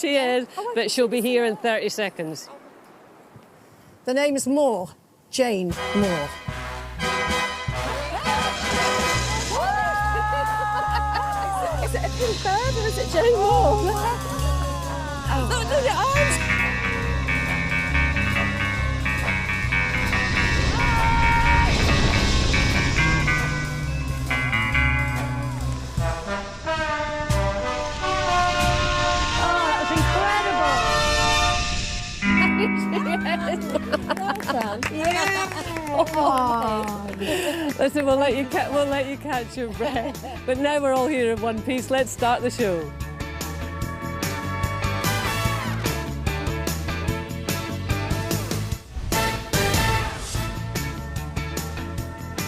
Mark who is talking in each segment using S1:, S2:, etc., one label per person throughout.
S1: she is, but she'll be here in 30 seconds.
S2: The name is Moore. Jane Moore.
S3: Is it a pink bird or is it Jane Moore? Look at your arms!
S1: Listen, we'll let you catch your breath. But now we're all here in one piece. Let's start the show.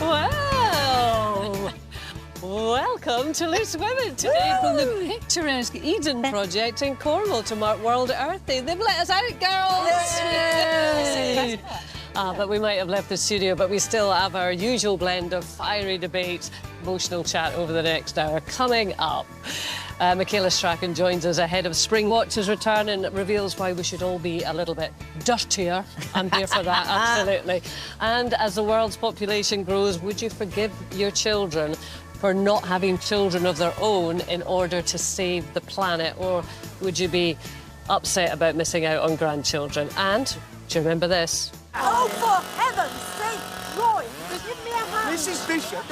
S1: Wow! Welcome to Loose Women today from the picturesque Eden Project in Cornwall to mark World Earth Day. They've let us out, girls! Yay! But we might have left the studio, but we still have our usual blend of fiery debate, emotional chat over the next hour. Coming up, Michaela Strachan joins us ahead of Spring Watch's return and reveals why we should all be a little bit dirtier. I'm here for that, absolutely. And as the world's population grows, would you forgive your children for not having children of their own in order to save the planet? Or would you be upset about missing out on grandchildren? And do you remember this?
S3: Oh, for heaven's sake, Roy, give me a hand.
S4: Mrs. Bishop,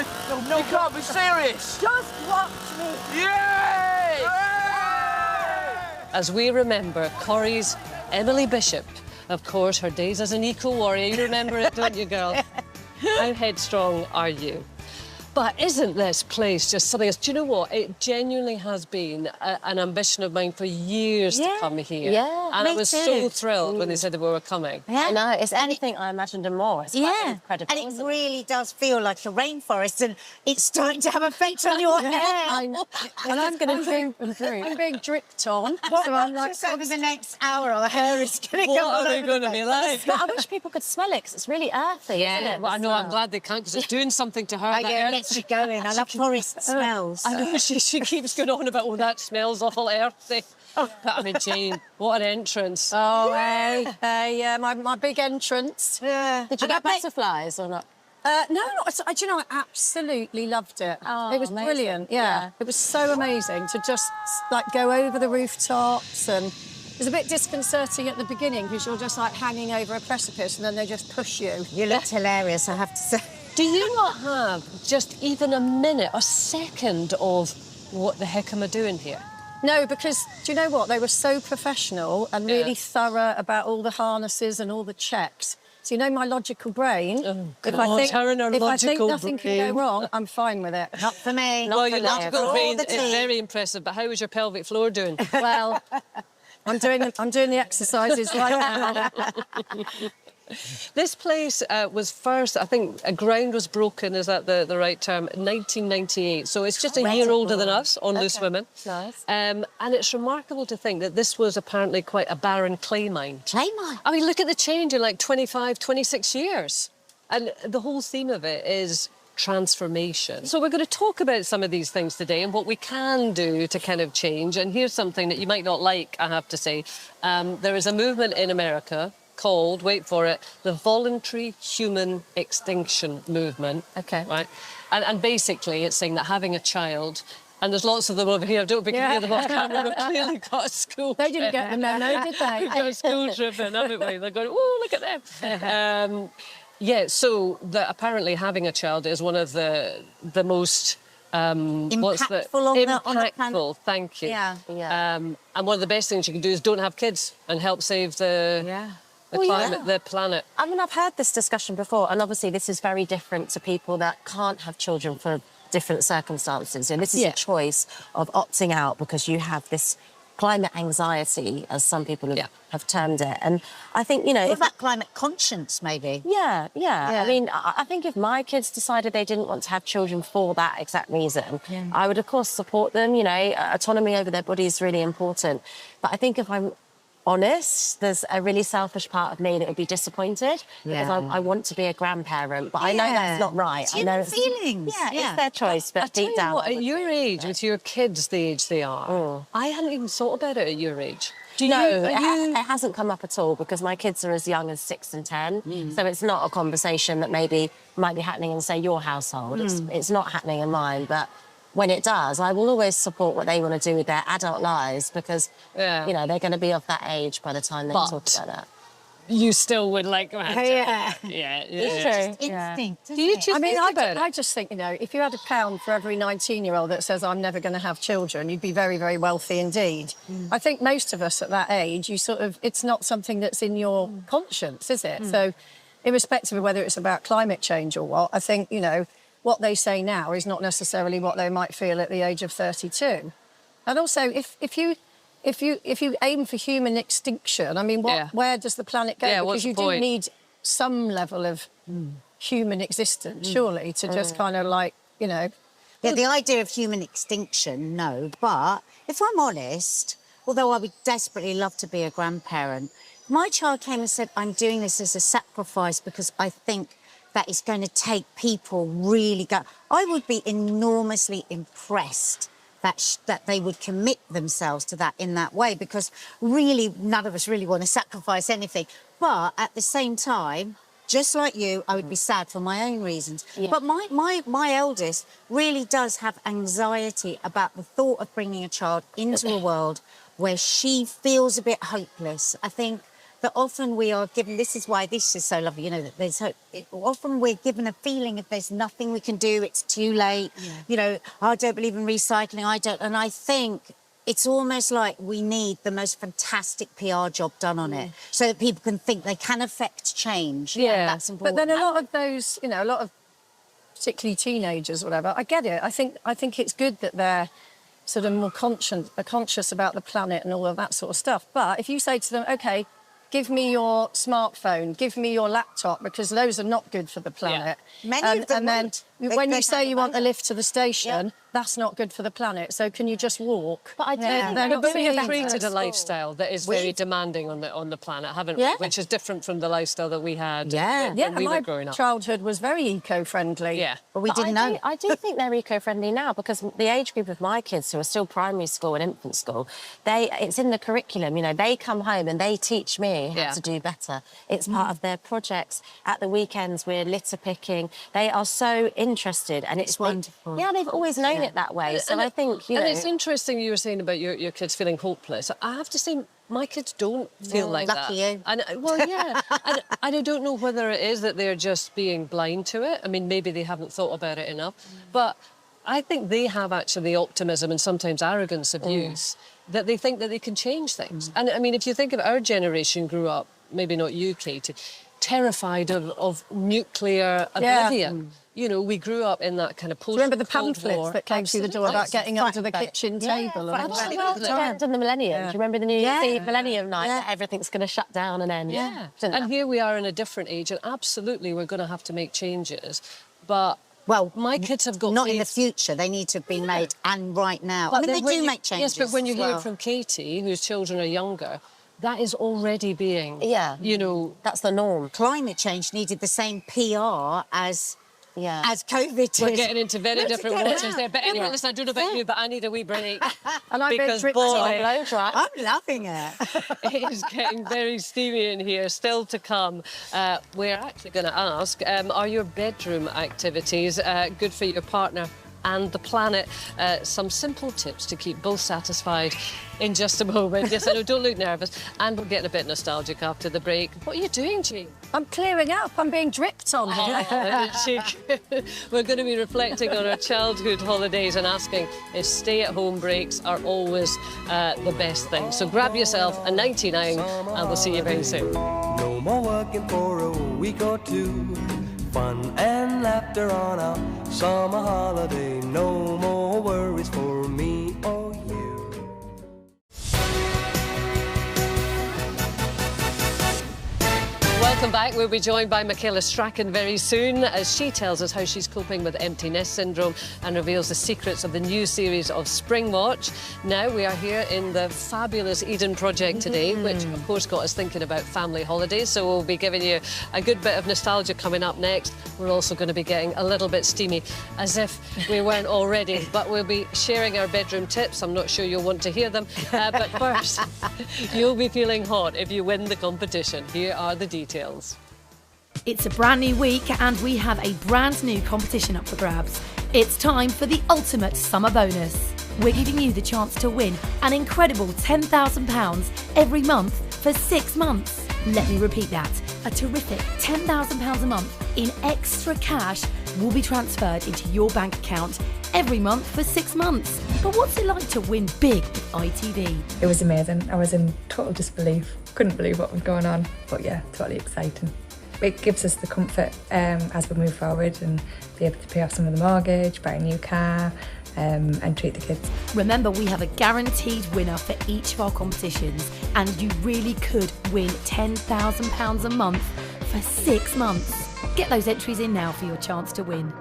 S4: no, you can't be serious.
S3: Just watch me.
S4: Yay!
S1: As we remember Corrie's Emily Bishop, of course, her days as an eco-warrior. You remember it, don't you, girl? How headstrong are you? But isn't this place just something else? Do you know what? It genuinely has been an ambition of mine for years to come here.
S5: Yeah,
S1: and
S5: me
S1: I was
S5: too.
S1: so thrilled when they said that we were coming.
S5: Yeah.
S6: I know, it's anything I imagined and more. It's quite incredible.
S5: And it really does feel like a rainforest, and it's starting to have an effect on your hair.
S2: I know. And I'm going to drink. I'm being dripped on. So I'm like,
S5: just over the next hour, our hair is going to go
S1: What
S5: all
S1: are they
S5: over
S1: going
S5: the
S1: to be
S5: place.
S1: like?
S6: But I wish people could smell it, because it's really earthy, isn't it?
S1: Well, I know, I'm glad they can't, because it's doing something to her.
S5: I
S1: that
S5: get
S1: earth-
S5: gets you going. I love forest smells.
S1: I know, she keeps going on about, oh, that smells awful earthy. But I mean, Jane, what an entrance.
S2: oh, hey, my big entrance.
S5: Yeah.
S6: Did you get butterflies or not?
S2: No, do you know, I absolutely loved it.
S6: Oh,
S2: it was
S6: amazing.
S2: brilliant,
S6: Yeah.
S2: It was so amazing to just, like, go over the rooftops, and it was a bit disconcerting at the beginning because you're just, like, hanging over a precipice and then they just push you.
S5: You looked hilarious, I have to say.
S1: Do you not have just even a minute or second of what the heck am I doing here?
S2: No, because, do you know what? They were so professional and really thorough about all the harnesses and all the checks. So, you know, my logical brain, if I think nothing can go wrong, I'm fine with it.
S5: Not for me.
S1: Well, your logical
S5: all
S1: brain
S5: the
S1: is
S5: tea.
S1: very impressive, but how is your pelvic floor doing?
S2: Well, I'm doing the exercises right now.
S1: This place was first, I think, ground was broken, is that the right term, 1998. So it's just a year older than us on Loose Women.
S6: Nice.
S1: And it's remarkable to think that this was apparently quite a barren clay mine.
S5: Clay mine?
S1: I mean, look at the change in like 25, 26 years. And the whole theme of it is transformation. So we're going to talk about some of these things today and what we can do to kind of change. And here's something that you might not like, I have to say. There is a movement in America called, wait for it, the Voluntary Human Extinction Movement.
S6: Okay.
S1: Right? And basically it's saying that having a child, and there's lots of them over here, don't be near them off camera, we've clearly got a school
S2: They didn't get the memo, did they?
S1: We've got a school trip in, haven't we? They're going, oh, look at them. Yeah, so apparently having a child is one of the most...
S5: Impactful on the planet.
S1: Impactful, thank you.
S5: Yeah.
S1: And one of the best things you can do is don't have kids and help save the climate, the planet.
S6: I mean, I've heard this discussion before, and obviously this is very different to people that can't have children for different circumstances. And this is a choice of opting out because you have this climate anxiety, as some people have termed it. And I think, you know...
S5: What about climate conscience, maybe?
S6: Yeah. I mean, I think if my kids decided they didn't want to have children for that exact reason, I would, of course, support them. You know, autonomy over their body is really important. But I think if I'm honest, there's a really selfish part of me that would be disappointed because I want to be a grandparent, but I know that's not right.
S5: It's human feelings.
S6: It's their choice, but deep down...
S1: What, at your age, with your kids the age they are, I hadn't even thought about it at your age.
S6: It hasn't come up at all because my kids are as young as 6 and 10. So it's not a conversation that maybe might be happening in, say, your household. It's not happening in mine, but when it does, I will always support what they want to do with their adult lives because, you know, they're going to be of that age by the time they talk about that.
S1: You still would like...
S5: Yeah.
S6: It's true.
S5: Instinct.
S1: Do you just
S2: I just think, you know, if you had £1 for every 19-year-old that says, I'm never going to have children, you'd be very, very wealthy indeed. I think most of us at that age, you sort of... It's not something that's in your conscience, is it? So, irrespective of whether it's about climate change or what, I think, you know, what they say now is not necessarily what they might feel at the age of 32. And also, if you aim for human extinction, I mean, where does the planet go?
S1: Yeah,
S2: because you do need some level of human existence, surely, to just kind of like, you know...
S5: Yeah, the idea of human extinction, no. But if I'm honest, although I would desperately love to be a grandparent, if my child came and said, I'm doing this as a sacrifice because I think that it's going to take people really go... I would be enormously impressed that they would commit themselves to that in that way, because really none of us really want to sacrifice anything. But at the same time, just like you, I would be sad for my own reasons. Yeah. But my eldest really does have anxiety about the thought of bringing a child into a world where she feels a bit hopeless. I think that often we are given, this is why this is so lovely, you know, that there's hope. Often we're given a feeling if there's nothing we can do, it's too late. Yeah. You know, I don't believe in recycling, I don't. And I think it's almost like we need the most fantastic PR job done on it so that people can think they can affect change.
S2: Yeah,
S5: that's important.
S2: But then a lot of those, you know, a lot of particularly teenagers or whatever, I get it. I think it's good that they're sort of more conscious about the planet and all of that sort of stuff. But if you say to them, OK, give me your smartphone, give me your laptop, because those are not good for the planet.
S5: Yeah. Many of them
S2: and then when you say you want a lift to the station, that's not good for the planet. So can you just walk?
S6: But I do.
S1: But we have created a lifestyle that is very demanding on the planet, haven't we? Which is different from the lifestyle that we had when we were growing up.
S2: My childhood was very eco-friendly.
S1: Yeah.
S5: But we didn't know.
S6: I do think they're eco-friendly now, because the age group of my kids, who are still primary school and infant school, it's in the curriculum, you know, they come home and they teach me how to do better. It's part of their projects. At the weekends, we're litter picking. They are so interested, and it's
S5: wonderful.
S6: They've always known it that way. So I think, you know...
S1: And it's interesting you were saying about your kids feeling hopeless. I have to say, my kids don't feel like
S5: lucky
S1: that.
S5: You.
S1: And, well, yeah. and I don't know whether it is that they're just being blind to it. I mean, maybe they haven't thought about it enough. But I think they have actually the optimism and sometimes arrogance of youth that they think that they can change things. And, I mean, if you think of our generation grew up, maybe not you, Katie, terrified of nuclear oblivion. You know, we grew up in that kind of post-Cold War.
S2: Do you remember the pamphlets that came through the door about getting under the kitchen table?
S6: Absolutely. Well, the millennium. Do you remember the New Year's Eve millennium night that everything's going to shut down and end?
S1: Yeah. And here we are in a different age, and absolutely we're going to have to make changes. But... Well, my kids have got...
S5: Not in the future. They need to be made, and right now. But I mean, they do make changes.
S1: Yes, but when you hear from Katie, whose children are younger, that is already being... You know...
S6: That's the norm.
S5: Climate change needed the same PR as COVID did.
S1: We're getting into very different waters there. But anyway, listen, I don't know about you, but I need a wee break.
S2: And I'm
S1: because, boy,
S5: I'm loving it.
S1: It is getting very steamy in here. Still to come, we're actually going to ask, are your bedroom activities good for your partner and the planet? Some simple tips to keep both satisfied in just a moment. Yes, I know, don't look nervous. And we're getting a bit nostalgic after the break. What are you doing, Jean?
S2: I'm clearing up. I'm being dripped on here.
S1: We're going to be reflecting on our childhood holidays and asking if stay-at-home breaks are always the best thing. So grab yourself a 99 and we'll see you very soon.
S7: No more working for a week or two. Fun and laughter on our summer holiday. No more worries for me or you.
S1: Welcome back. We'll be joined by Michaela Strachan very soon as she tells us how she's coping with empty nest syndrome and reveals the secrets of the new series of Spring Watch. Now we are here in the fabulous Eden Project today, which of course got us thinking about family holidays. So we'll be giving you a good bit of nostalgia coming up next. We're also going to be getting a little bit steamy, as if we weren't already. But we'll be sharing our bedroom tips. I'm not sure you'll want to hear them. But first, you'll be feeling hot if you win the competition. Here are the details.
S8: It's a brand new week and we have a brand new competition up for grabs. It's time for the ultimate summer bonus. We're giving you the chance to win an incredible £10,000 every month for 6 months. Let me repeat that. A terrific £10,000 a month in extra cash will be transferred into your bank account every month for 6 months. But what's it like to win big with ITV?
S9: It was amazing. I was in total disbelief. Couldn't believe what was going on. But yeah, totally exciting. It gives us the comfort as we move forward and be able to pay off some of the mortgage, buy a new car and treat the kids.
S8: Remember, we have a guaranteed winner for each of our competitions and you really could win £10,000 a month for 6 months. Get those entries in now for your chance to win.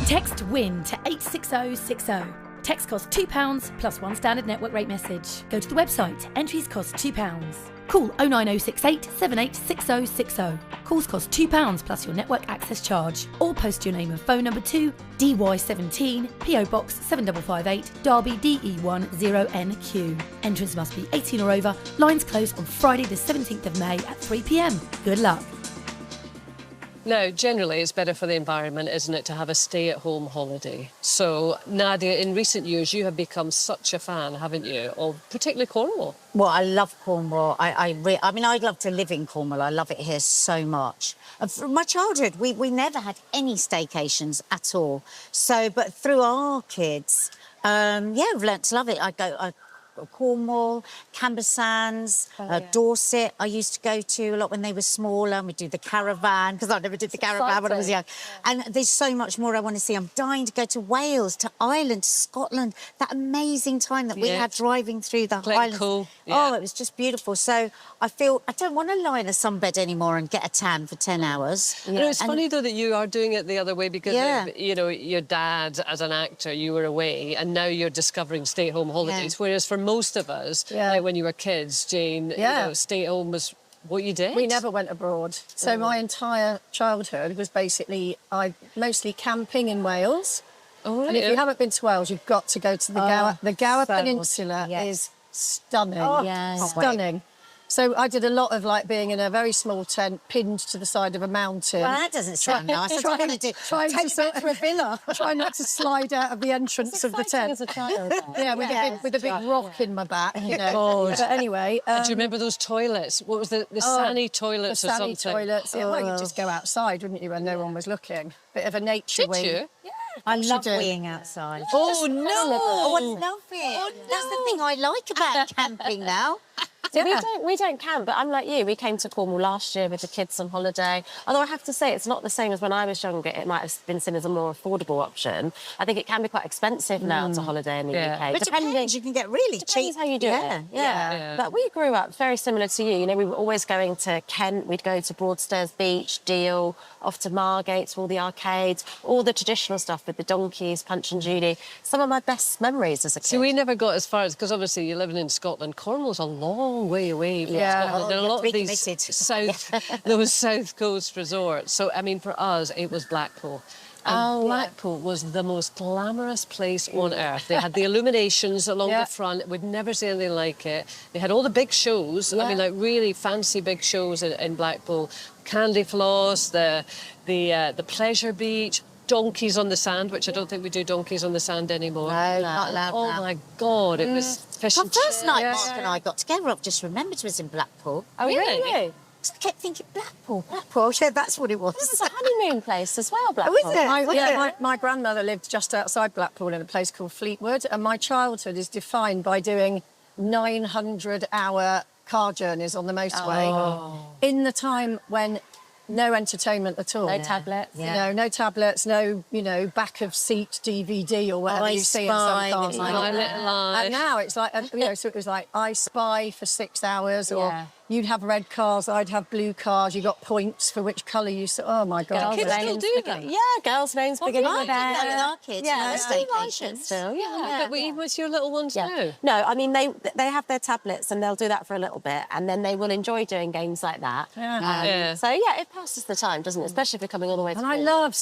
S8: Text WIN to 86060. Text costs £2 plus 1 standard network rate message. Go to the website. Entries cost £2. Call 09068 786060. Calls cost £2 plus your network access charge. Or post your name and phone number to DY17 PO Box 7558 Derby DE1 0NQ. Entrants must be 18 or over. Lines close on Friday the 17th of May at 3 p.m. Good luck.
S1: Now, generally, it's better for the environment, isn't it, to have a stay-at-home holiday? So, Nadia, in recent years, you have become such a fan, haven't you, of particularly Cornwall?
S5: Well, I love Cornwall. I mean, I'd love to live in Cornwall. I love it here so much. From my childhood, we never had any staycations at all. So, but through our kids, yeah, I've learnt to love it. I go Cornwall, Camber Sands, Dorset. I used to go to a lot when they were smaller, and we'd do the caravan, because I never did the caravan when I was young. And there's so much more I want to see. I'm dying to go to Wales, to Ireland, to Scotland. That amazing time that we had driving through the Highlands.
S1: Cool.
S5: Oh, it was just beautiful. So I feel I don't want to lie in a sunbed anymore and get a tan for 10 hours.
S1: You know, it's funny, though, that you are doing it the other way because, you know, your dad, as an actor, you were away, and now you're discovering stay-at-home holidays, whereas for most of us, like when you were kids, Jane, you know, stay at home was what you did.
S2: We never went abroad. So my entire childhood was basically mostly camping in Wales.
S1: Oh,
S2: and if you haven't been to Wales, you've got to go to the Gower. The Gower Peninsula is stunning. Stunning. So I did a lot of like being in a very small tent pinned to the side of a mountain.
S5: Well, that doesn't sound nice. I don't want to do.
S2: Trying to a villa. Trying not to slide out of the entrance of the tent.
S6: As a child,
S2: yeah, with a big rock in my back. You know. But anyway,
S1: do you remember those toilets? What was the Sani toilets
S2: the
S1: or
S2: Sani
S1: something?
S2: toilets. Yeah, well, you'd just go outside, wouldn't you, when no one was looking? Bit of a nature wing.
S1: Did you?
S2: Yeah.
S5: I love weeing outside.
S1: Oh, no!
S5: Oh, I love it. Oh, no. That's the thing I like about camping now.
S6: We don't camp, but I'm like you. We came to Cornwall last year with the kids on holiday. Although I have to say, it's not the same as when I was younger. It might have been seen as a more affordable option. I think it can be quite expensive now to holiday in the UK.
S5: But depends, you can get really cheap.
S6: Depends how you do it. Yeah. But we grew up very similar to you. You know, we were always going to Kent. We'd go to Broadstairs Beach, Deal, off to Margate, to all the arcades, all the traditional stuff with the donkeys, Punch and Judy. Some of my best memories as a kid.
S1: So we never got as far as, because obviously you're living in Scotland. Cornwall's a long way away from Scotland. There are a lot of these south coast resorts. So, I mean, for us, it was Blackpool. And Blackpool was the most glamorous place on earth. They had the illuminations along the front. We'd never seen anything like it. They had all the big shows. I mean, like really fancy big shows in Blackpool. Candy Floss, the Pleasure Beach, donkeys on the sand, which I don't think we do donkeys on the sand anymore.
S5: No, not allowed.
S1: Oh my God, it was fish and chips.
S5: The first night Mark and I got together, I've just remembered, was in Blackpool.
S6: Oh, really?
S5: I kept thinking, Blackpool. Yeah, that's what it was.
S6: This is a honeymoon place as well, Blackpool.
S5: Oh, is it?
S2: My grandmother lived just outside Blackpool in a place called Fleetwood, and my childhood is defined by doing 900-hour car journeys on the motorway in the time when no entertainment at all.
S6: No tablets.
S2: You know, no tablets, no, you know, back of seat DVD or whatever you see in some cars.
S1: My Little Lies.
S2: And now it's like, you know, so it was like I Spy for 6 hours or You'd have red cars, I'd have blue cars. You got points for which colour you saw. Oh, my God.
S1: Kids still do that?
S6: Yeah, girls' names beginning with
S5: that with our kids.
S6: Yeah,
S5: stay
S6: still. Yeah.
S1: But even with your little ones now?
S6: No, I mean, they have their tablets and they'll do that for a little bit and then they will enjoy doing games like that. So, yeah, it passes the time, doesn't it? Especially if you're coming all the way to
S2: And I love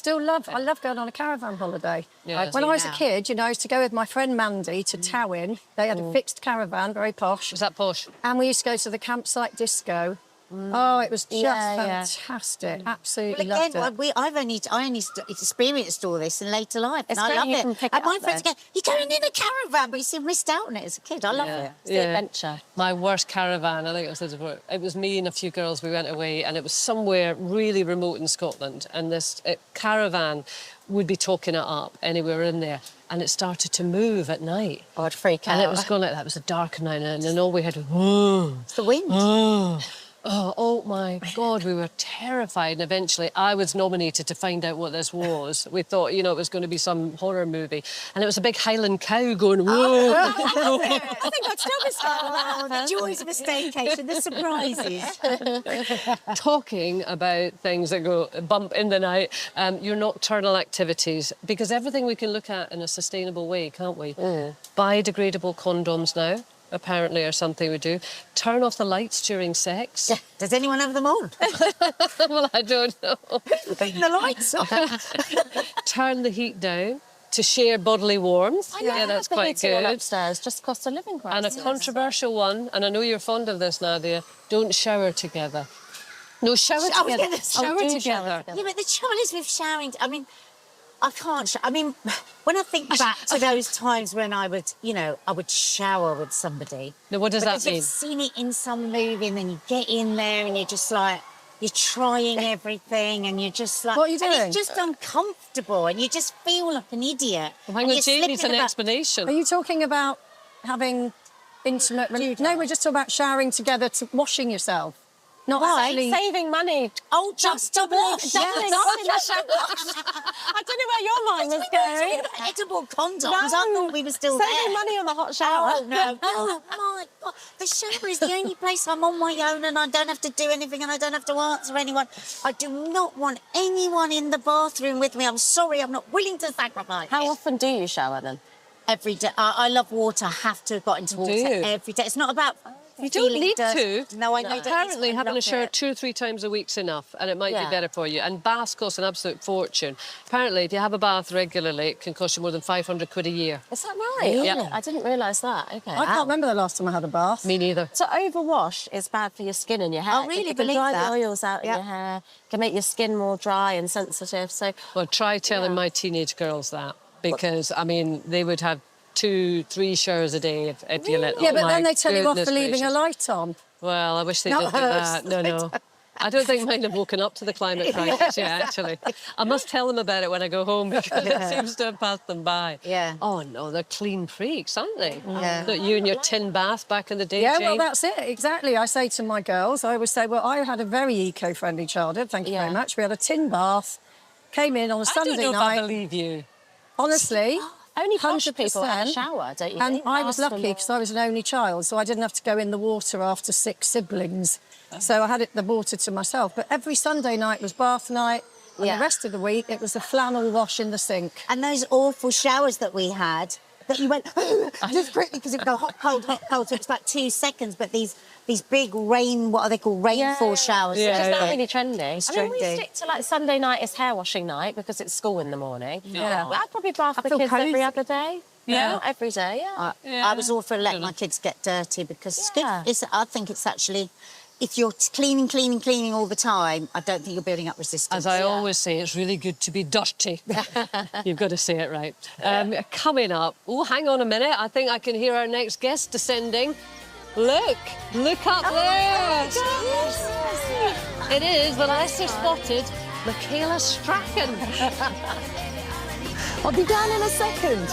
S2: going on a caravan holiday.
S1: Yeah.
S2: When I was a kid, you know, I used to go with my friend Mandy to Towin. They had a fixed caravan, very posh.
S1: Was that posh?
S2: And we used to go to the campsite disco. Oh, it was just fantastic. Absolutely loved it.
S5: I only experienced all this in later life, and
S6: It's
S5: I love
S6: great you
S5: it.
S6: can pick
S5: And
S6: it
S5: my
S6: up
S5: friends
S6: then.
S5: go, "You're going in a caravan," but you see, missed out on it as a kid. I love it.
S6: It's the adventure.
S1: My worst caravan, I think I said before, it was me and a few girls, we went away, and it was somewhere really remote in Scotland, and this caravan would be talking it up anywhere in there, and it started to move at night.
S6: Oh, I'd freak out.
S1: And it was going like that. It was a dark night, and then all we had was,
S5: It's the wind.
S1: Oh my God, we were terrified. And eventually I was nominated to find out what this was. We thought, you know, it was going to be some horror movie. And it was a big Highland cow going, whoa.
S5: I think I'd still be starting the joys of a staycation, the surprises.
S1: Talking about things that go bump in the night, your nocturnal activities, because everything we can look at in a sustainable way, can't we? Biodegradable condoms now, apparently, are something we do. Turn off the lights during sex.
S5: Yeah. Does anyone have them on?
S1: Well, I don't know.
S5: The lights on.
S1: Turn the heat down to share bodily warmth.
S6: Yeah,
S1: that's
S6: the
S1: quite
S6: heating on
S1: good.
S6: upstairs, just cost of living
S1: And a
S6: crisis.
S1: controversial one, and I know you're fond of this, Nadia, don't shower together. No, shower together. Shower together.
S5: Yeah, but the trouble is with showering, I mean, I can't I mean, when I think back to those times when I would, you know, I would shower with somebody.
S1: Now, what does that
S5: Because
S1: mean?
S5: you've seen it in some movie and then you get in there and you're just like, you're trying everything and you're just like...
S2: What are you doing?
S5: And it's just uncomfortable and you just feel like an idiot.
S1: Well, hang on, Jane needs an explanation.
S2: Are you talking about having intimate... No, we're just talking about showering together to washing yourself. Not actually...
S6: Saving money.
S5: Oh, just to wash.
S6: Yes. I don't know where your mind was going.
S5: Edible condoms. I thought we were still
S6: Saving
S5: there.
S6: money on the hot shower.
S5: Oh, no. Oh, my God. The shower is the only place I'm on my own and I don't have to do anything and I don't have to answer anyone. I do not want anyone in the bathroom with me. I'm sorry, I'm not willing to sacrifice.
S6: How often do you shower then?
S5: Every day. I love water. I have to have got into water every day. It's not about...
S1: You don't need to.
S5: No, I know.
S1: Apparently, having a shower 2 or 3 times a week's enough, and it might be better for you. And baths cost an absolute fortune. Apparently, if you have a bath regularly, it can cost you more than 500 quid a year.
S6: Is that right?
S1: Yeah.
S6: I didn't realise that. Okay.
S2: I can't remember the last time I had a bath.
S1: Me neither.
S6: To overwash is bad for your skin and your hair.
S5: I really
S6: It can
S5: believe
S6: dry
S5: that.
S6: the oils out in your hair, can make your skin more dry and sensitive. So,
S1: Well, try telling my teenage girls that, because, I mean, they would have 2, 3 showers a day if you let them.
S2: Yeah, but then they tell you off for leaving a light on.
S1: Well, I wish they
S2: Not
S1: didn't do
S2: hers.
S1: that. No. I don't think mine have woken up to the climate crisis yet, actually. I must tell them about it when I go home because it seems to have passed them by.
S5: Yeah.
S1: Oh, no, they're clean freaks, aren't they?
S5: Yeah.
S1: Not you and your tin bath back in the day,
S2: Yeah,
S1: Jane.
S2: well, that's it, exactly. I say to my girls, I always say, well, I had a very eco-friendly childhood, thank you very much. We had a tin bath, came in on a Sunday
S1: I don't know
S2: night.
S1: if I believe you.
S2: Honestly,
S6: only posh
S2: 100%.
S6: people have a shower, don't you
S2: And
S6: think?
S2: I was
S6: Ask them
S2: lucky because I was an only child, so I didn't have to go in the water after 6 siblings. So I had the water to myself. But every Sunday night was bath night, and the rest of the week it was a flannel wash in the sink.
S5: And those awful showers that we had, that you went just quickly because it would go hot, cold, so it's about 2 seconds. But these big what are they called? Rainfall showers.
S6: It's not really trendy. I mean, we
S5: trendy.
S6: stick to like Sunday night is hair washing night because it's school in the morning.
S2: Yeah.
S6: I'd probably bath the
S5: feel
S6: kids
S5: cosy.
S6: every other day.
S1: Yeah.
S6: Not every day,
S5: I was all for letting my kids get dirty because it's good. I think it's actually, if you're cleaning all the time, I don't think you're building up resistance.
S1: As I always say, it's really good to be dirty. You've got to say it right. Coming up, oh, hang on a minute. I think I can hear our next guest descending. Look up there. It is the lesser spotted Michaela Strachan.
S3: I'll be down in a second.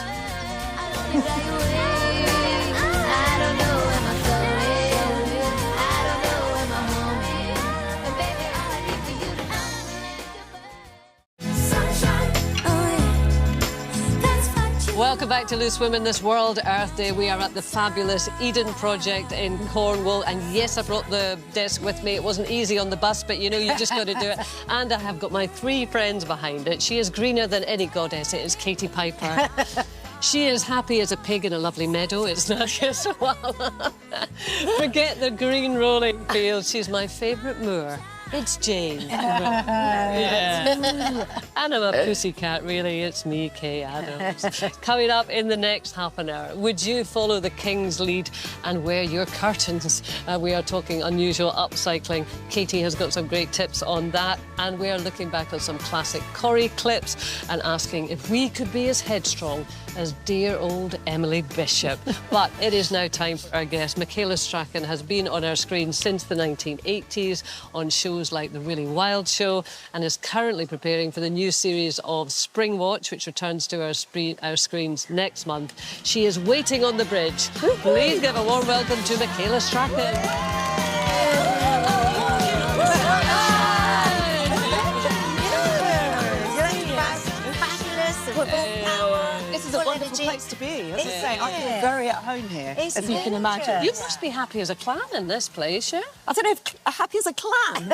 S1: Welcome back to Loose Women this World Earth Day. We are at the fabulous Eden Project in Cornwall. And yes, I brought the desk with me. It wasn't easy on the bus, but you know, you just got to do it. And I have got my 3 friends behind it. She is greener than any goddess. It is Katie Piper. She is happy as a pig in a lovely meadow. It's Nadia Sawalha. Forget the green rolling fields. She's my favourite moor. It's Jane. Yeah. And I'm a pussycat, really. It's me, Kaye Adams. Coming up in the next half an hour, would you follow the King's lead and wear your curtains? We are talking unusual upcycling. Katie has got some great tips on that. And we are looking back on some classic Corrie clips and asking if we could be as headstrong as dear old Emily Bishop. But it is now time for our guest. Michaela Strachan has been on our screen since the 1980s on shows like The Really Wild Show and is currently preparing for the new series of Spring Watch, which returns to our screens next month. She is waiting on the bridge. Please give a warm welcome to Michaela Strachan.
S10: This is a wonderful place to be, I feel very at home here, as you can imagine.
S1: You must be happy as a clan in this place, yeah?
S10: I don't know if happy as a clan.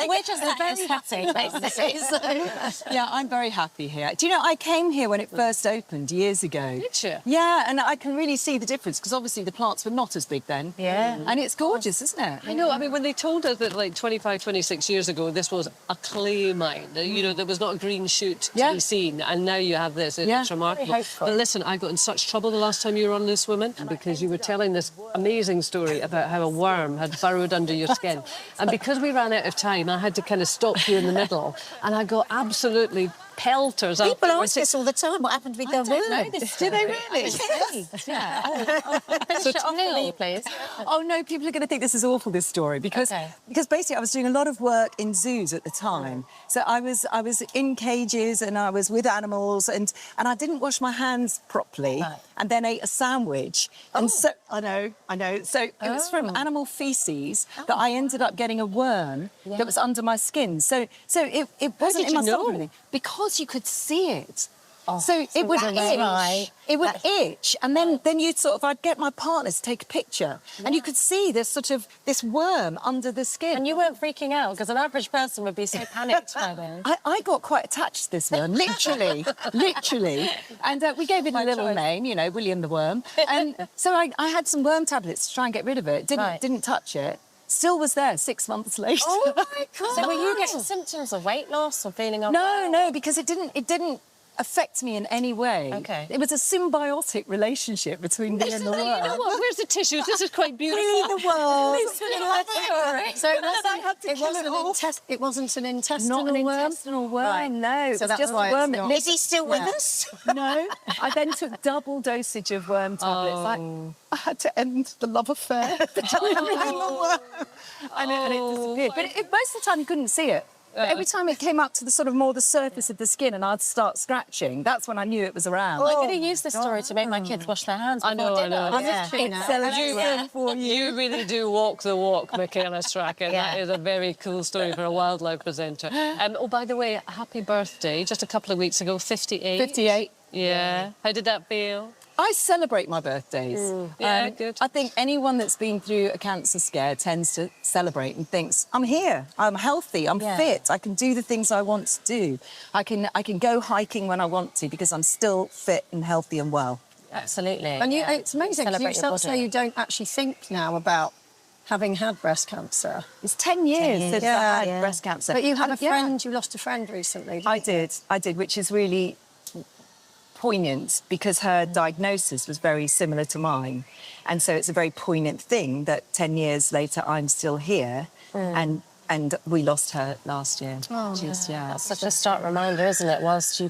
S6: We're just very happy, basically.
S10: Yeah, I'm very happy here. Do you know, I came here when it first opened years ago.
S1: Did you?
S10: Yeah, and I can really see the difference, because obviously the plants were not as big then.
S6: Yeah.
S10: And it's gorgeous, isn't it?
S1: I know, I mean, when they told us that, like, 25, 26 years ago, this was a clay mine, you know, there was not a green shoot to be seen, and now you have this. It's remarkable. But listen, I got in such trouble the last time you were on Loose Women because you were telling this amazing story about how a worm had burrowed under your skin. And because we ran out of time, I had to kind of stop you in the middle, and I got absolutely pelters.
S5: People ask us all the time what happened with their
S10: Do they really?
S6: Finish it off for me, please.
S10: Oh no, people are going to think this is awful, this story, because basically I was doing a lot of work in zoos at the time. So I was in cages and I was with animals and I didn't wash my hands properly and then ate a sandwich. And so I know. So it was from animal faeces that I ended up getting a worm that was under my skin. So it wasn't in my stomach or anything, because you could see it. So it would itch. It would itch, and then you'd I'd get my partner to take a picture, and you could see this worm under the skin.
S6: And you weren't freaking out, because an average person would be so panicked by then.
S10: I got quite attached to this worm, literally. And we gave it a little name, you know, William the Worm. And so I had some worm tablets to try and get rid of it. Didn't touch it. Still was there 6 months later.
S6: Oh my God! So were you getting symptoms of weight loss or feeling unwell?
S10: No, because it didn't affect me in any way.
S6: Okay.
S10: It was a symbiotic relationship between me and the worm.
S1: You know what? Where's the tissues? This is quite beautiful.
S10: The world.
S2: So it wasn't an intestinal
S10: Not an
S2: worm?
S10: intestinal worm,
S2: Right.
S10: no.
S2: So
S10: It was
S2: that's
S10: just a
S2: why
S10: worm.
S2: it's not.
S5: Is he still with us?
S10: No. I then took double dosage of worm tablets. I had to end the love affair between me and the worm. I know, and it disappeared. But most of the time you couldn't see it. But every time it came up to the more the surface of the skin and I'd start scratching, that's when I knew it was around.
S6: I'm going to use this story to make my kids wash their hands before dinner.
S10: It's celebrating for you.
S1: You really do walk the walk, Michaela Strachan. That is a very cool story for a wildlife presenter. Oh, by the way, happy birthday. Just a couple of weeks ago, 58.
S10: 58.
S1: Yeah. How did that feel?
S10: I celebrate my birthdays.
S1: Yeah, good.
S10: I think anyone that's been through a cancer scare tends to celebrate and thinks, I'm here, I'm healthy, I'm fit, I can do the things I want to do. I can go hiking when I want to because I'm still fit and healthy and well.
S6: Absolutely.
S2: And it's amazing, because you say you don't actually think now about having had breast cancer.
S10: It's 10 years since I had breast cancer.
S2: But you have a friend, you lost a friend recently, didn't you?
S10: I did, which is really poignant because her diagnosis was very similar to mine. And so it's a very poignant thing that 10 years later I'm still here and we lost her last year.
S6: That's such a stark reminder, isn't it? Whilst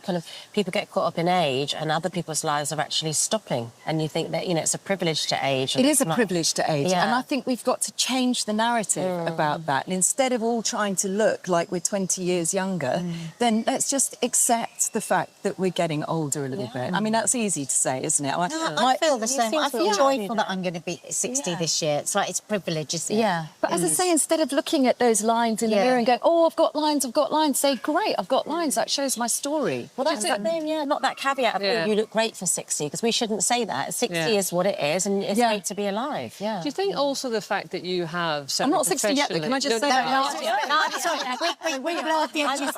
S6: people get caught up in age and other people's lives are actually stopping, and you think that, it's a privilege to age.
S10: It is a privilege to age,
S6: Yeah.
S10: and I think we've got to change the narrative about that. And instead of all trying to look like we're 20 years younger, then let's just accept the fact that we're getting older a little bit. I mean, that's easy to say, isn't it?
S5: I feel the same. I feel joyful that I'm going to be 60 this year. It's like it's a privilege, isn't it?
S6: Yeah.
S10: But as I say, instead of looking at those lines in the mirror and going, oh, I've got lines. Say, great, I've got lines. That shows my story.
S6: Well, that's the thing, not that caveat of, oh, you look great for 60, because we shouldn't say that. 60 is what it is, and it's great to be alive,
S1: Do you think also the fact that you have...
S10: I'm not 60 yet, but can I just say that?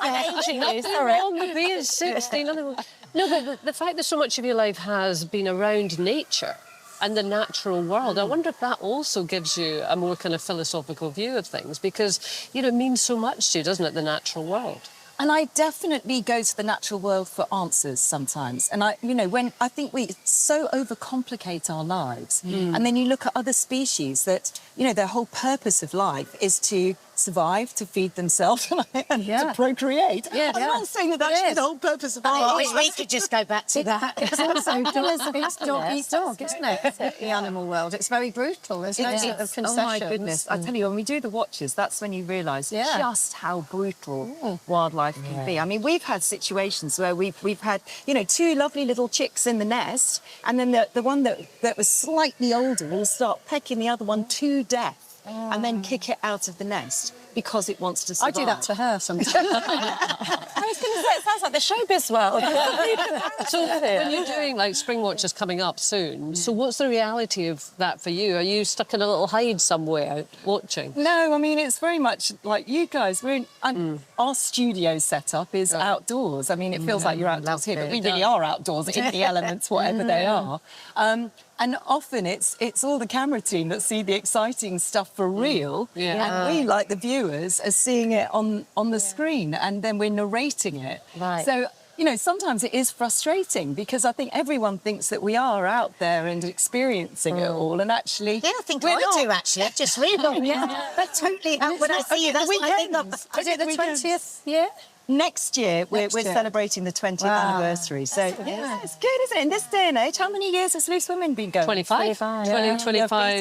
S6: I'm aging you, sorry.
S1: wrong with being 60. No, but the fact that so much of your life has been around nature and the natural world, I wonder if that also gives you a more kind of philosophical view of things, because, you know, it means so much to you, doesn't it, the natural world?
S10: And I definitely go to the natural world for answers sometimes. And when I think we so overcomplicate our lives, and then you look at other species that, their whole purpose of life is to survive, to feed themselves, and to procreate. I'm not saying that that's the whole purpose of our life.
S5: We could just go back to that.
S2: It's also dog eat dog, isn't it? The animal world. It's very brutal. There's no sort of concessions.
S10: Oh, my goodness. I tell you, when we do the watches, that's when you realise just how brutal wildlife can be. I mean, we've had situations where we've had, two lovely little chicks in the nest, and then the one that was slightly older will start pecking the other one to death and then kick it out of the nest because it wants to survive.
S2: I do that to her sometimes.
S6: I was going to say, it sounds like the showbiz world.
S1: So when you're doing, like, Spring Watch is coming up soon, so what's the reality of that for you? Are you stuck in a little hide somewhere watching?
S10: No, I mean, it's very much like you guys. Our studio setup is outdoors. I mean, it feels like you're outdoors here, but we really are outdoors in the elements, whatever they are. And often it's all the camera team that see the exciting stuff for real, and we, like the viewers, are seeing it on the screen, and then we're narrating it.
S6: Right.
S10: So, sometimes it is frustrating because I think everyone thinks that we are out there and experiencing it all, and actually...
S5: Yeah, I think I do, actually. I've just realised. But totally, when I see you, that's what I think of.
S2: Is it the 20th year?
S10: Next year, we're celebrating the 20th anniversary. So, it's good, isn't it? In this day and age, how many years has Loose Women been going?
S1: 25. 25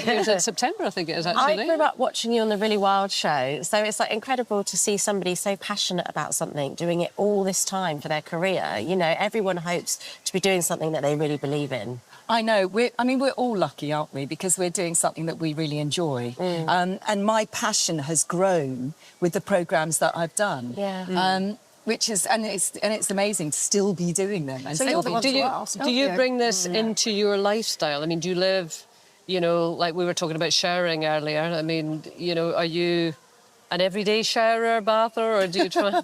S1: years in September, I think it is, actually.
S6: I grew up watching you on The Really Wild Show, so it's, like, incredible to see somebody so passionate about something, doing it all this time for their career. Everyone hopes to be doing something that they really believe in.
S10: I know. We're all lucky, aren't we? Because we're doing something that we really enjoy. And my passion has grown with the programmes that I've done. Which is, and it's amazing to still be doing them. And
S2: so
S1: do you bring this into your lifestyle? I mean, do you live, like we were talking about showering earlier. I mean, are you an everyday shower, bather, or do you try?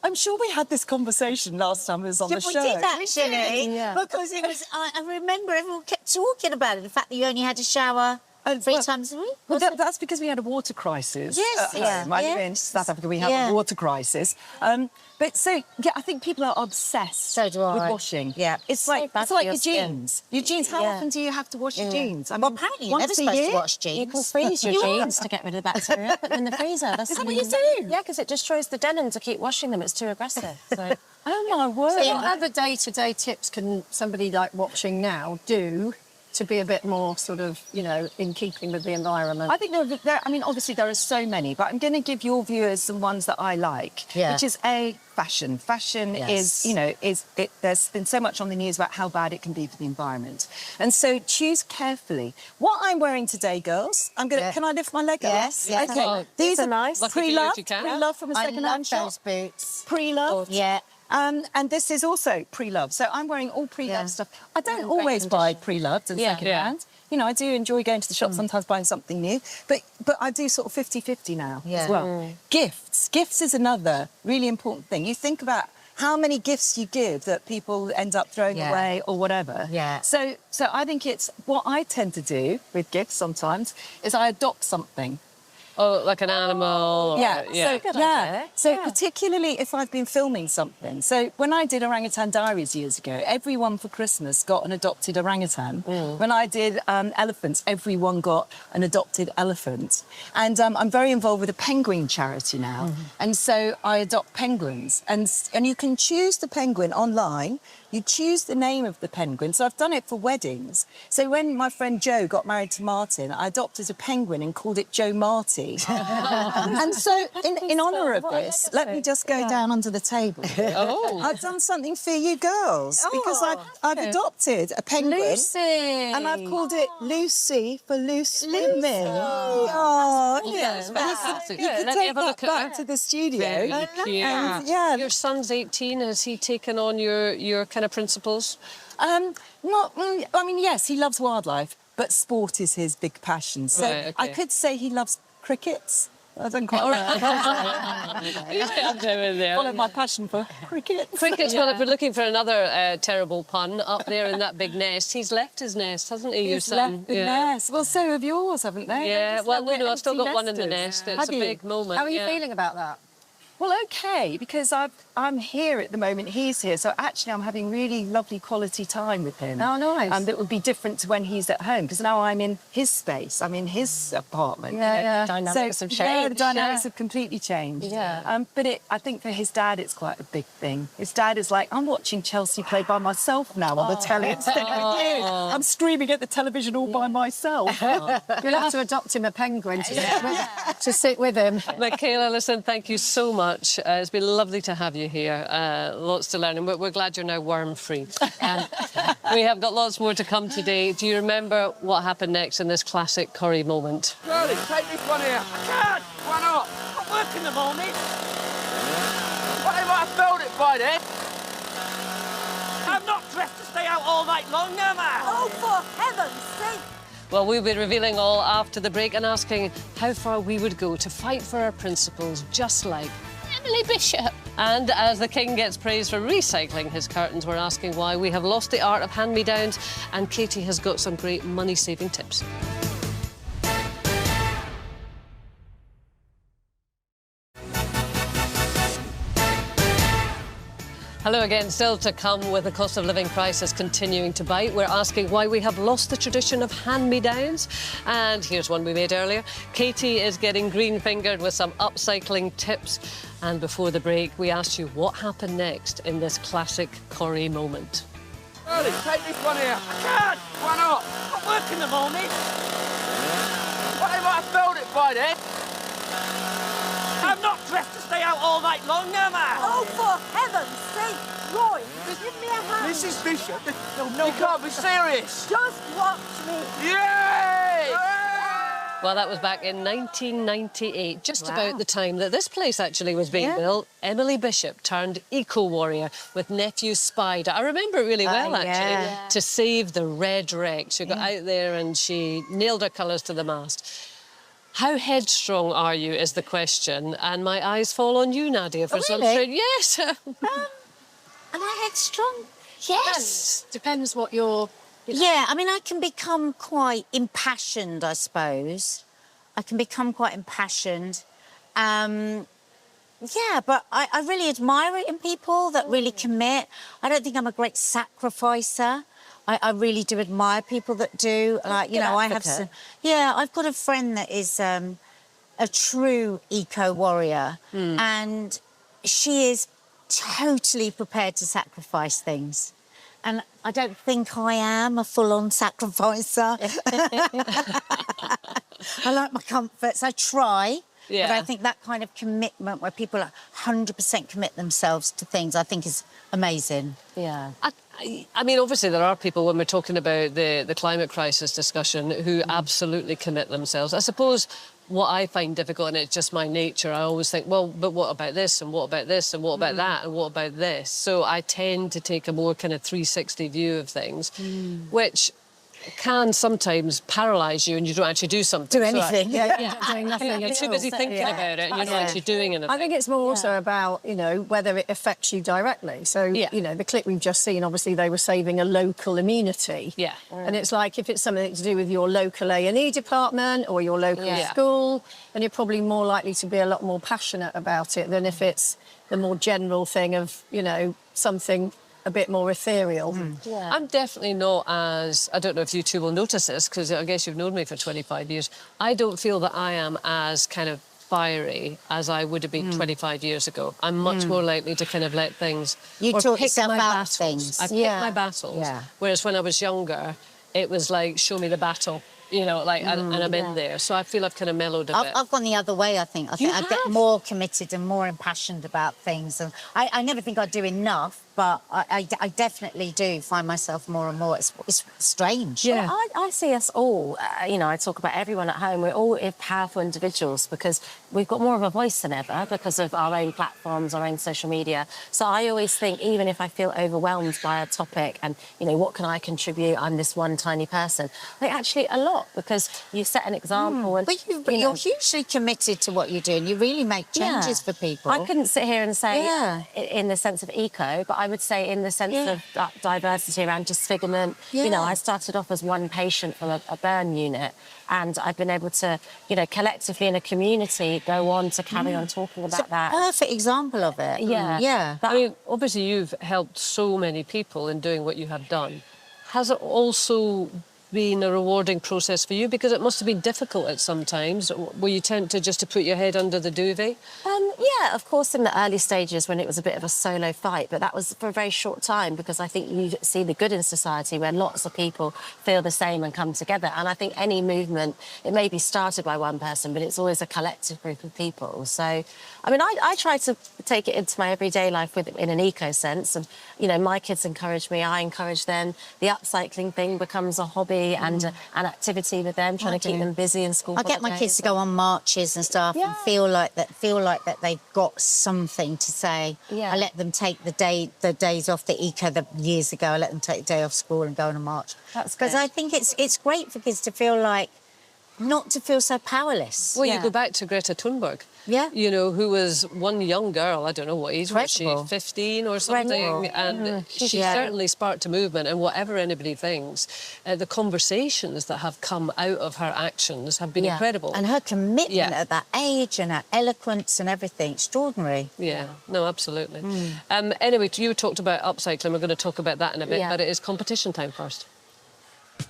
S10: I'm sure we had this conversation last time I was on the show.
S5: We did, actually, because it was. I remember everyone kept talking about it. The fact that you only had to shower 3 times a week.
S10: Well, that's because we had a water crisis.
S5: Yes,
S10: in South Africa we have a water crisis. But so, I think people are obsessed with washing.
S5: Yeah.
S10: It's like your jeans. Your jeans, how often do you have to wash your jeans?
S5: Well, apparently you're never supposed to wash jeans.
S6: You can freeze your jeans to get rid of the bacteria, put them in the freezer.
S10: Is that what you do?
S6: Yeah, because it destroys the denim to keep washing them. It's too aggressive. So.
S10: Oh, my word.
S2: So what other day-to-day tips can somebody, like, watching now do to be a bit more sort of, in keeping with the environment?
S10: I think obviously there are so many, but I'm going to give your viewers some ones that I like, which is fashion. Fashion is, there's been so much on the news about how bad it can be for the environment. And so choose carefully. What I'm wearing today, girls, can I lift my leg up?
S5: Yes.
S10: Okay.
S1: Oh,
S10: these are nice.
S1: Pre-loved
S10: from a second-hand shop.
S5: I love those boots.
S10: Pre-loved.
S5: Yeah.
S10: And this is also pre-loved. So I'm wearing all pre-loved stuff. I don't always buy pre-loved and second-hand. I do enjoy going to the shop, sometimes buying something new. But I do sort of 50-50 now as well. Gifts. Gifts is another really important thing. You think about how many gifts you give that people end up throwing away or whatever.
S5: Yeah.
S10: So I think it's... What I tend to do with gifts sometimes is I adopt something.
S1: Oh, like an animal?
S10: So particularly if I've been filming something. So when I did Orangutan Diaries years ago, everyone for Christmas got an adopted orangutan. When I did elephants, everyone got an adopted elephant. And I'm very involved with a penguin charity now. And so I adopt penguins. And you can choose the penguin online you choose the name of the penguin. So I've done it for weddings. So when my friend Jo got married to Martin, I adopted a penguin and called it Joe Marty. And so in honour of this, let me just go down under the table.
S1: Oh.
S10: I've done something for you girls because I've adopted a penguin.
S2: Lucy.
S10: And I've called it Lucy for Loose Women. Oh, yes. You can take that back to the studio.
S1: Very cute.
S10: And, yeah.
S1: Your son's 18. Has he taken on your kind of principles?
S10: Yes, he loves wildlife, but sport is his big passion. So
S1: Right, okay.
S10: I could say he loves crickets. I don't quite follow my passion for cricket.
S1: Cricket's well, if we're looking for another terrible pun up there in that big nest, he's left his nest, hasn't he, your son?
S10: Left the nest. Well, so have yours, haven't they?
S1: Yeah, well, no, I've still got one in the nest. It's a big moment.
S2: How are you feeling about that?
S10: Well, OK, because I'm here at the moment, he's here, so actually I'm having really lovely quality time with him.
S2: Oh, nice.
S10: And that would be different to when he's at home, because now I'm in his space, I'm in his apartment.
S2: Yeah.
S6: Dynamics have changed.
S10: Yeah, the dynamics have completely changed.
S6: Yeah.
S10: But I think for his dad, it's quite a big thing. His dad is like, I'm watching Chelsea play by myself now on the telly instead of you. I'm screaming at the television all by myself.
S2: You'll have to adopt him a penguin to sit with him.
S1: Michaela, Alison, thank you so much. It's been lovely to have you here. Lots to learn, and we're glad you're now worm-free. We have got lots more to come today. Do you remember what happened next in this classic curry moment?
S4: Curly, take this one here. I can't. Why not? I work in the morning. What if I filled it by then? I'm not dressed to stay out all night long, am I?
S3: Oh, for heaven's sake!
S1: Well, we'll be revealing all after the break and asking how far we would go to fight for our principles, just like Emily Bishop. And as the King gets praised for recycling his curtains, we're asking why we have lost the art of hand-me-downs, and Katie has got some great money-saving tips. Hello again. Still to come, with the cost of living crisis continuing to bite, we're asking why we have lost the tradition of hand-me-downs. And here's one we made earlier. Katie is getting green-fingered with some upcycling tips. And before the break, we asked you what happened next in this classic Corrie moment.
S4: Curly, take this one here. I can't. Why not? I work in the morning. What if I filled it by then? I'm not dressed to stay out all night long, am I?
S3: Oh, for heaven's sake, Roy, give me a hand.
S4: Mrs. Bishop, you can't be serious.
S3: Just watch me.
S4: Yay!
S1: Well, that was back in 1998, just about the time that this place actually was being built. Emily Bishop turned eco-warrior with nephew Spider. I remember it really well, actually, to save the red wreck. She got out there and she nailed her colours to the mast. How headstrong are you is the question, and my eyes fall on you, Nadia, for some straight... Yes!
S5: Am I headstrong? Yes.
S2: Depends what you're...
S5: Yeah, I mean, I can become quite impassioned, I suppose. I can become quite impassioned. Yeah, but I really admire it in people that really commit. I don't think I'm a great sacrificer. I really do admire people that do. Like, you know, I have some... Yeah, I've got a friend that is a true eco-warrior, and she is totally prepared to sacrifice things. And I don't think I am a full-on sacrificer. I like my comforts. I try. Yeah. But I think that kind of commitment where people 100% commit themselves to things, I think is amazing.
S1: Yeah. I mean, obviously, there are people, when we're talking about the climate crisis discussion, who absolutely commit themselves. I suppose what I find difficult, and it's just my nature, I always think, well, but what about this, and what about this, and what about that, and what about this? So I tend to take a more kind of 360 view of things, which can sometimes paralyse you and you don't actually do something.
S2: Do anything. Doing nothing.
S1: You're too busy thinking about it and you're not actually doing anything.
S2: I think it's more also about, you know, whether it affects you directly. So, you know, the clip we've just seen, obviously they were saving a local amenity. Yeah. And it's like, if it's something to do with your local A&E department or your local school, then you're probably more likely to be a lot more passionate about it than if it's the more general thing of, you know, something a bit more ethereal.
S1: Yeah. I'm definitely not as... I don't know if you two will notice this, because I guess you've known me for 25 years. I don't feel that I am as kind of fiery as I would have been 25 years ago. I'm much more likely to kind of let things...
S5: You
S1: or
S5: taught
S1: pick
S5: yourself
S1: my
S5: out
S1: battles.
S5: things.
S1: I pick my battles.
S5: Yeah.
S1: Whereas when I was younger, it was like, show me the battle. You know, like, and I'm in there. So I feel I've kind of mellowed a bit.
S5: I've gone the other way, I think. I think I get more committed and more impassioned about things. And I never think I do enough, but I definitely do find myself more and more. It's strange.
S6: Yeah. Well, I see us all, you know, I talk about everyone at home, we're all powerful individuals because we've got more of a voice than ever because of our own platforms, our own social media. So I always think, even if I feel overwhelmed by a topic and, you know, what can I contribute? I'm this one tiny person. Like, actually, a lot, because you set an example. And,
S5: but you're hugely committed to what you're doing. You really make changes for people.
S6: I couldn't sit here and say in the sense of eco, but I would say in the sense of diversity around disfigurement. You know, I started off as one patient from a burn unit, and I've been able to, you know, collectively in a community go on to carry on talking about that.
S5: Perfect example of it.
S1: Yeah. I mean, obviously you've helped so many people in doing what you have done. Has it also been a rewarding process for you? Because it must have been difficult at some times. Were you tempted just to put your head under the duvet?
S6: Yeah, of course, in the early stages when it was a bit of a solo fight, but that was for a very short time, because I think you see the good in society where lots of people feel the same and come together. And I think any movement, it may be started by one person, but it's always a collective group of people. So, I mean, I try to take it into my everyday life in an eco sense. And, you know, my kids encourage me, I encourage them. The upcycling thing becomes a hobby and an activity with them, trying to keep them busy in school.
S5: I get my kids to go on marches and stuff and feel like that they've got something to say. I let them take the days off years ago. I let them take the day off school and go on a march. That's because I think it's great for kids to feel like not to feel so powerless.
S1: Well, you go back to Greta Thunberg.
S5: Yeah.
S1: You know, who was one young girl, I don't know what age was she, 15 or something? And she certainly sparked a movement, and whatever anybody thinks, the conversations that have come out of her actions have been incredible.
S5: And her commitment at that age and her eloquence and everything, extraordinary.
S1: Yeah, no, absolutely. Anyway, you talked about upcycling, we're going to talk about that in a bit, but it is competition time first.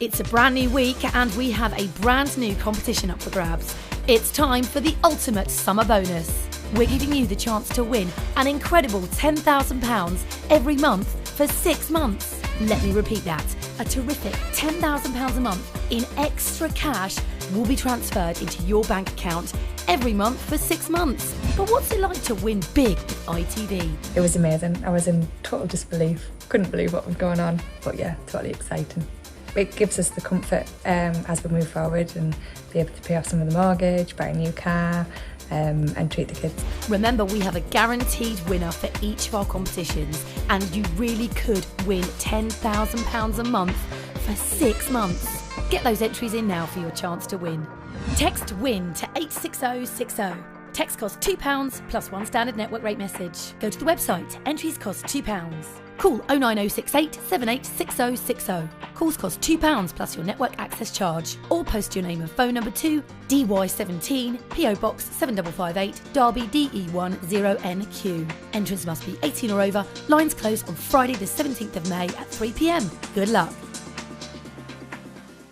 S8: It's a brand new week and we have a brand new competition up for grabs. It's time for the ultimate summer bonus. We're giving you the chance to win an incredible £10,000 every month for 6 months. Let me repeat that. A terrific £10,000 a month in extra cash will be transferred into your bank account every month for 6 months. But what's it like to win big with ITV?
S9: It was amazing. I was in total disbelief. Couldn't believe what was going on. But yeah, totally exciting. It gives us the comfort as we move forward and be able to pay off some of the mortgage, buy a new car and treat the kids.
S8: Remember, we have a guaranteed winner for each of our competitions, and you really could win £10,000 a month for 6 months. Get those entries in now for your chance to win. Text WIN to 86060. Text costs £2 plus one standard network rate message. Go to the website. Entries cost £2. Call 09068 786060. Calls cost £2 plus your network access charge. Or post your name and phone number to DY17 PO Box 7558 Derby DE1 0NQ. Entrants must be 18 or over. Lines close on Friday the 17th of May at 3 p.m. Good luck.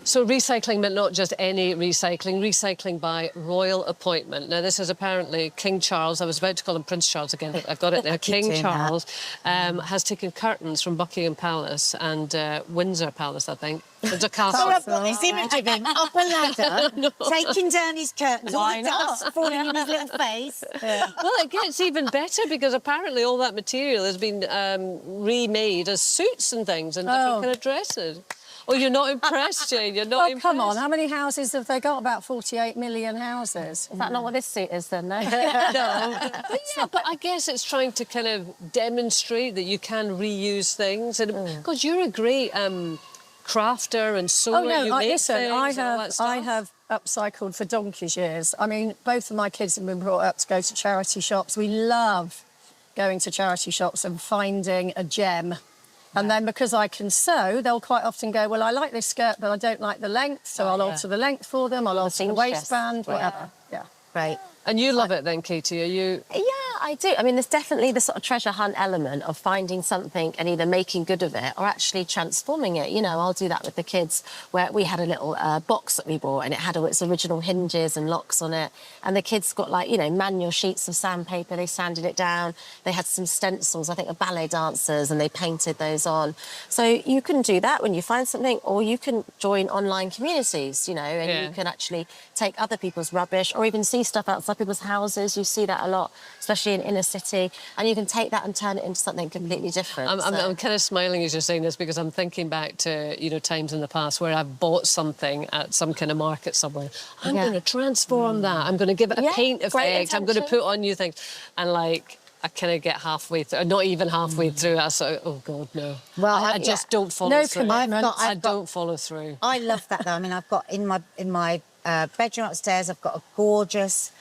S1: So recycling, but not just any recycling, recycling by royal appointment. Now, this is apparently King Charles, I was about to call him Prince Charles again, but I've got it there. King Charles has taken curtains from Buckingham Palace and Windsor Palace, I think. Windsor Castle.
S5: So I've got this image of him up a ladder, taking down his curtains, all the dust falling on his little face.
S1: Well, it gets even better because apparently all that material has been remade as suits and things and different kind of dresses. Oh, you're not impressed, Jane? You're not impressed?
S2: Come on, how many houses have they got? About 48 million houses.
S6: Is that not what this suit is then, no?
S1: No. But I guess it's trying to kind of demonstrate that you can reuse things. And, God, you're a great crafter and sewer.
S2: I have upcycled for donkey's years. I mean, both of my kids have been brought up to go to charity shops. We love going to charity shops and finding a gem. And then because I can sew, they'll quite often go, well, I like this skirt, but I don't like the length, so I'll alter the length for them, I'll alter the waistband, whatever. Yeah.
S5: Right.
S1: And you love it then, Katie, are you...?
S6: Yeah, I do. I mean, there's definitely the sort of treasure hunt element of finding something and either making good of it or actually transforming it. You know, I'll do that with the kids, where we had a little box that we bought and it had all its original hinges and locks on it. And the kids got, like, you know, manual sheets of sandpaper. They sanded it down. They had some stencils, I think, of ballet dancers, and they painted those on. So you can do that when you find something, or you can join online communities, you know, and you can actually take other people's rubbish or even see stuff outside people's houses. You see that a lot, especially in inner city, and you can take that and turn it into something completely different.
S1: I'm kind of smiling as you're saying this because I'm thinking back to, you know, times in the past where I've bought something at some kind of market somewhere. I'm going to transform that. I'm going to give it a paint effect. I'm going to put on new things. And, like, I kind of get halfway through, not even halfway through. I sort of, oh, God, no.
S5: Well,
S1: I just don't follow through.
S5: I
S1: don't follow through.
S5: I love that, though. I mean, I've got in my bedroom upstairs, I've got a gorgeous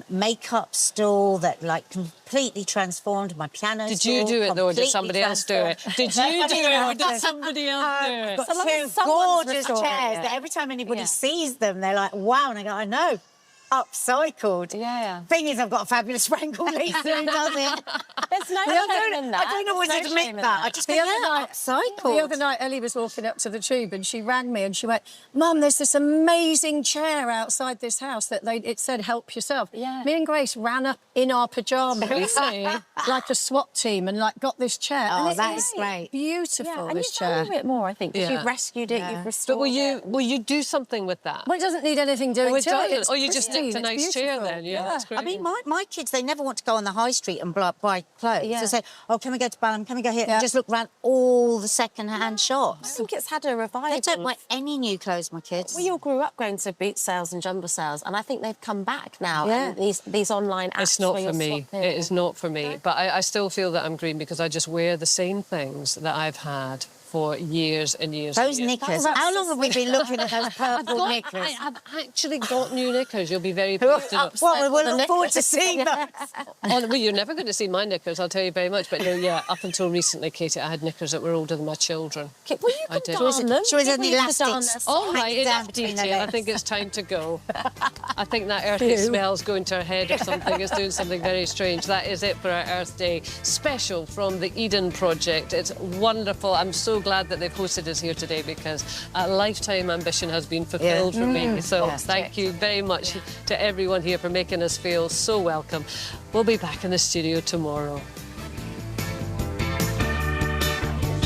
S5: makeup stool that, like, completely transformed my piano.
S1: Did you do it, though, or did somebody else do it? Did you do it, or did somebody else do it?
S5: I've got two gorgeous chairs that every time anybody sees them, they're like, wow, and I go, I know. Upcycled.
S6: Yeah.
S5: Thing is, I've got a fabulous friend called Lisa who does it.
S6: There's no shame in that.
S5: I don't always admit that. I just think, upcycled.
S2: The other night, Ellie was walking up to the tube and she rang me and she went, Mum, there's this amazing chair outside this house that it said, help yourself.
S6: Yeah.
S2: Me and Grace ran up in our pyjamas, like a SWAT team, and, like, got this chair.
S5: Oh,
S2: and
S5: that is great.
S2: Beautiful,
S6: and
S2: this
S6: you
S2: chair.
S6: value it more, I think, because you've rescued it, you've restored
S1: it. But will you do something with that?
S2: Well, it doesn't need anything doing to it.
S1: Or you just stick to a nice chair then? Yeah, that's great.
S5: I mean, my kids, they never want to go on the high street and buy clothes. They say, oh, can we go to Balham, can we go here? And just look around all the second-hand shops.
S6: I think it's had a revival.
S5: They don't buy any new clothes, my kids.
S6: We all grew up going to boot sales and jumper sales, and I think they've come back now. Yeah. And these online apps.
S1: It's not for me. It is not for me. But I still feel that I'm green because I just wear the same things that I've had for years and years.
S5: Those knickers. How long have we been looking at those purple knickers?
S1: I've actually got new knickers. You'll be very pleased to know.
S5: Well, we'll look forward to seeing those.
S1: Well, you're never going to see my knickers, I'll tell you very much. But no, yeah, up until recently, Katie, I had knickers that were older than my children.
S6: Well, you can darn them.
S5: She was in the elastics.
S1: All right, enough detail. I think it's time to go. I think that earthy smell's going to her head or something. It's doing something very strange. That is it for our Earth Day special from the Eden Project. It's wonderful. I'm so glad that they've hosted us here today because a lifetime ambition has been fulfilled for me. So thank you very much to everyone here for making us feel so welcome. We'll be back in the studio tomorrow.